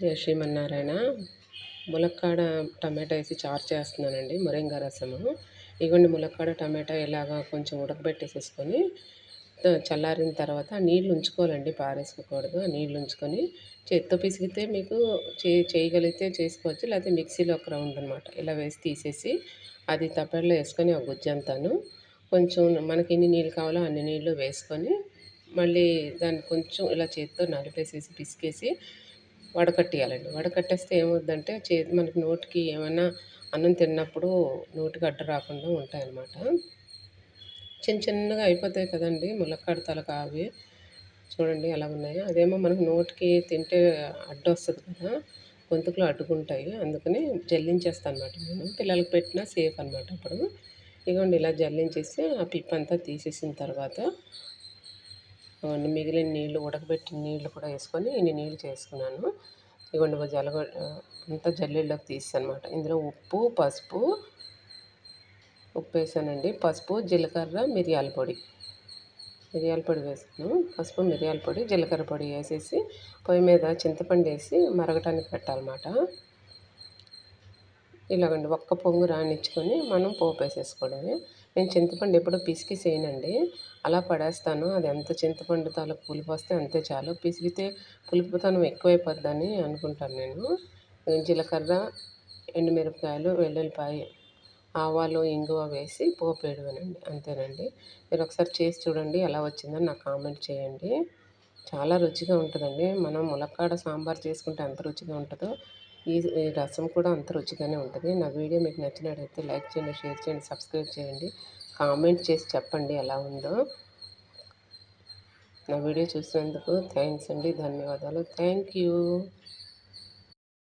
జై శ్రీమన్నారాయణ. ములక్కాడ టమాటా వేసి చారు చేస్తున్నానండి, మొరింగా రసము. ఇగోండి ములక్కాడ టమాటా ఇలాగా కొంచెం ఉడకబెట్టేసేసుకొని చల్లారిన తర్వాత నీళ్ళు ఉంచుకోవాలండి, పారేసుకోకూడదు. ఆ నీళ్ళు ఉంచుకొని చేత్తో పిసిగితే మీకు చేయగలిగితే చేసుకోవచ్చు, లేకపోతే మిక్సీలో ఒక రౌండ్ అనమాట ఇలా వేసి తీసేసి అది తప్పెడలో వేసుకొని ఆ గుజ్జంతాను కొంచెం మనకి ఎన్ని నీళ్ళు కావాలో అన్ని నీళ్ళు వేసుకొని మళ్ళీ దాన్ని కొంచెం ఇలా చేత్తో నలిపేసేసి పిసికేసి వడకట్టేయాలండి. వడకట్టేస్తే ఏమవుద్దంటే మనకి నోటికి ఏమైనా అన్నం తిన్నప్పుడు నోటికి అడ్డు రాకుండా ఉంటాయన్నమాట. చిన్న చిన్నగా అయిపోతాయి కదండీ ములక్కాడ తలక అవి. చూడండి ఎలా ఉన్నాయో. అదేమో మనకు నోటికి తింటే అడ్డొస్తది కదా, గొంతుకులో అడ్డుకుంటాయి. అందుకని జల్లించేస్తాను అనమాట నేను. పిల్లలకి పెట్టినా సేఫ్ అనమాట అప్పుడు. ఇగోండి ఇలా జల్లించేసి ఆ పిప్పంతా తీసేసిన తర్వాత మిగిలిన నీళ్ళు, ఉడకబెట్టిన నీళ్ళు కూడా వేసుకొని ఇన్ని నీళ్ళు చేసుకున్నాను. ఇగోండి అంతా జల్లెడలోకి తీసేసానమాట. ఇందులో ఉప్పు వేసానండి, పసుపు, జీలకర్ర, మిరియాల పొడి వేసాను. పసుపు, మిరియాల పొడి, జీలకర్ర పొడి వేసేసి పొయ్యి మీద చింతపండు వేసి మరగటానికి పెట్టాలన్నమాట. ఇలాగండి ఒక్క పొంగు రానిచ్చుకొని మనం పోపు వేసేసుకోవడమే. నేను చింతపండు ఎప్పుడూ పిసికి చేయనండి, అలా పడేస్తాను. అది ఎంత చింతపండు తాలూకు పులుపు వస్తే అంతే చాలు. పిసికితే పులుపుతనం ఎక్కువైపోద్దని అనుకుంటాను నేను. జీలకర్ర, ఎండుమిరపకాయలు, వెల్లుల్లిపాయ, ఆవాలు, ఇంగువ వేసి పోపు వేయడమేనండి, అంతేనండి. మీరు ఒకసారి చేసి చూడండి, ఎలా వచ్చిందని నాకు కామెంట్ చేయండి. చాలా రుచిగా ఉంటుందండి. మనం ములక్కాడ సాంబార్ చేసుకుంటే ఎంత రుచిగా ఉంటుందో ఈ రసం కూడా అంత రుచిగానే ఉంటుంది. నా వీడియో మీకు నచ్చినట్టయితే లైక్ చేయండి, షేర్ చేయండి, సబ్స్క్రైబ్ చేయండి, కామెంట్ చేసి చెప్పండి ఎలా ఉందో. నా వీడియో చూసినందుకు థ్యాంక్స్ అండి, ధన్యవాదాలు. Thank you.